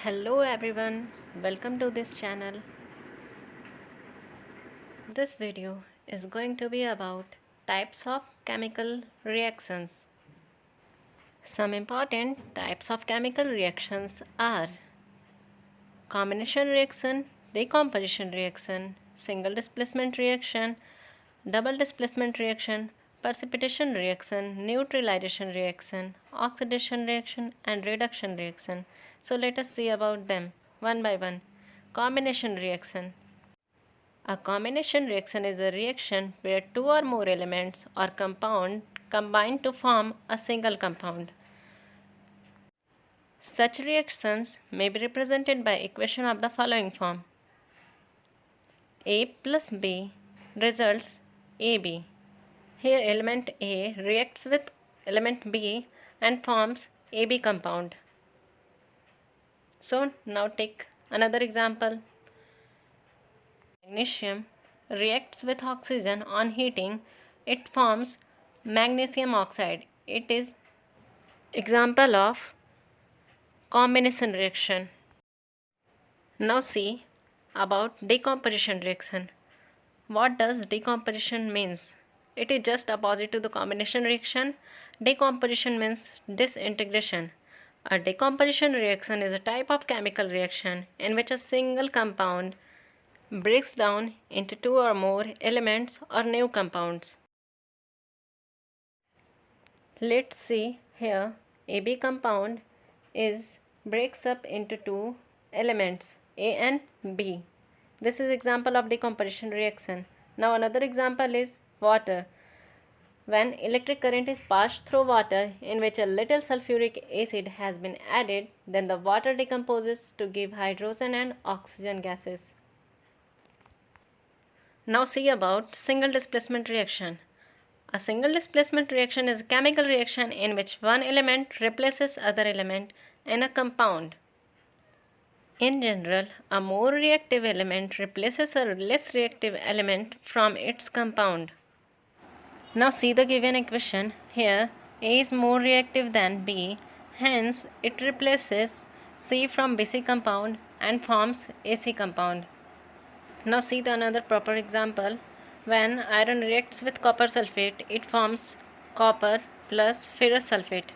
Hello everyone, welcome to this channel. This video is going to be about types of chemical reactions. Some important types of chemical reactions are combination reaction, decomposition reaction, single displacement reaction, double displacement reaction, precipitation reaction, neutralization reaction, oxidation reaction, and reduction reaction. So let us see about them one by one. Combination reaction. A combination reaction is a reaction where two or more elements or compound combine to form a single compound. Such reactions may be represented by equation of the following form. A plus B results AB. Here element A reacts with element B and forms AB compound. So now take another example. Magnesium reacts with oxygen on heating, it forms magnesium oxide. It is example of combination reaction. Now see about decomposition reaction. What does decomposition means? It is just opposite to the combination reaction. Decomposition means disintegration. A decomposition reaction is a type of chemical reaction in which a single compound breaks down into two or more elements or new compounds. Let's see here AB compound breaks up into two elements A and B. This is example of decomposition reaction. Now another example is water. When electric current is passed through water in which a little sulfuric acid has been added, then the water decomposes to give hydrogen and oxygen gases. Now see about single displacement reaction. A single displacement reaction is a chemical reaction in which one element replaces other element in a compound. In general, a more reactive element replaces a less reactive element from its compound. Now see the given equation. Here A is more reactive than B, hence it replaces C from BC compound and forms AC compound. Now see the another proper example. When iron reacts with copper sulfate, it forms copper plus ferrous sulfate.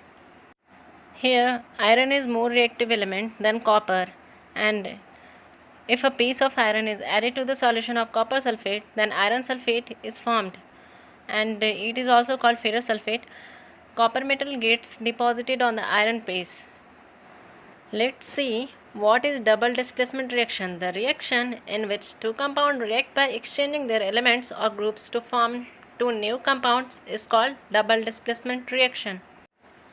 Here iron is more reactive element than copper, and if a piece of iron is added to the solution of copper sulfate, then iron sulfate is formed, and it is also called ferrous sulfate. Copper metal gets deposited on the iron piece. Let's see what is double displacement reaction. The reaction in which two compounds react by exchanging their elements or groups to form two new compounds is called double displacement reaction.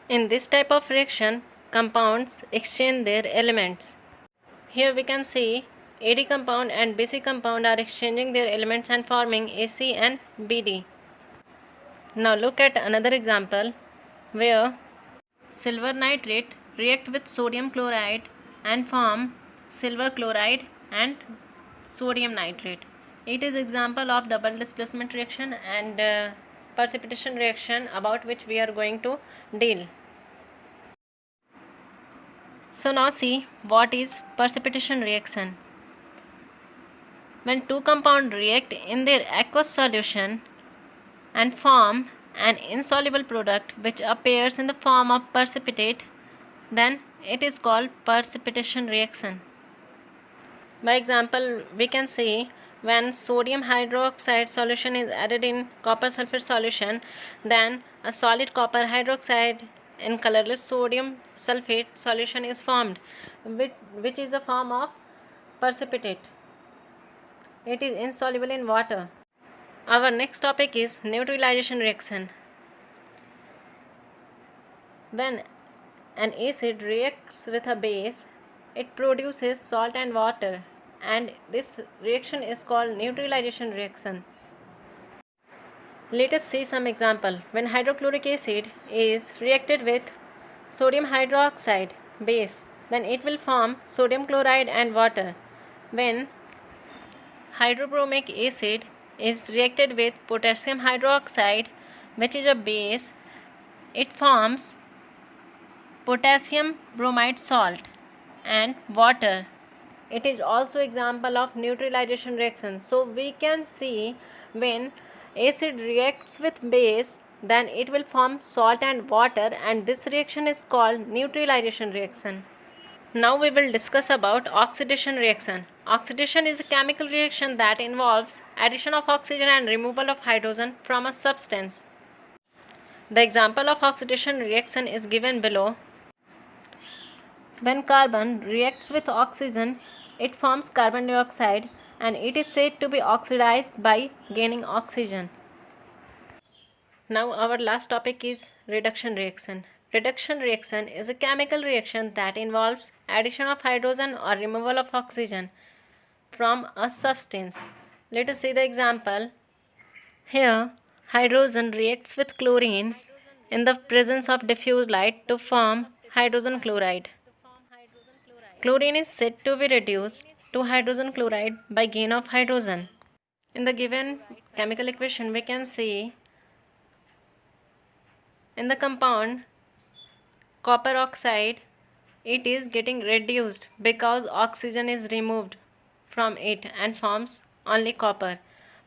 In this type of reaction, compounds exchange their elements. Here we can see AD compound and BC compound are exchanging their elements and forming AC and BD. Now look at another example where silver nitrate react with sodium chloride and form silver chloride and sodium nitrate. It is example of double displacement reaction and precipitation reaction about which we are going to deal. So now see what is precipitation reaction. When two compounds react in their aqueous solution and form an insoluble product which appears in the form of precipitate, then it is called precipitation reaction. By example, we can see when sodium hydroxide solution is added in copper sulfate solution, then a solid copper hydroxide in colorless sodium sulfate solution is formed, which is a form of precipitate. It is insoluble in water. Our next topic is neutralization reaction. When an acid reacts with a base, it produces salt and water, and this reaction is called neutralization reaction. Let us see some example. When hydrochloric acid is reacted with sodium hydroxide base, then it will form sodium chloride and water. When hydrobromic acid is reacted with potassium hydroxide, which is a base, it forms potassium bromide salt. and water. It is also example of neutralization reaction. So we can see when acid reacts with base, then it will form salt and water, and this reaction is called neutralization reaction. Now we will discuss about oxidation reaction. Oxidation is a chemical reaction that involves addition of oxygen and removal of hydrogen from a substance. The example of oxidation reaction is given below. When carbon reacts with oxygen, it forms carbon dioxide and it is said to be oxidized by gaining oxygen. Now our last topic is reduction reaction. Reduction reaction is a chemical reaction that involves addition of hydrogen or removal of oxygen from a substance. Let us see the example. Here, hydrogen reacts with chlorine in the presence of diffuse light to form hydrogen chloride. Chlorine is said to be reduced to hydrogen chloride by gain of hydrogen. In the given chemical equation, we can see in the compound copper oxide, it is getting reduced because oxygen is removed from it and forms only copper.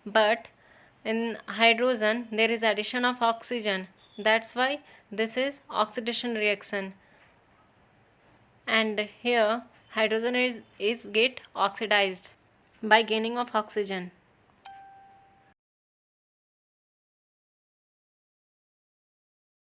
But in hydrogen, there is addition of oxygen. That's why this is oxidation reaction. And here hydrogen is get oxidized by gaining of oxygen.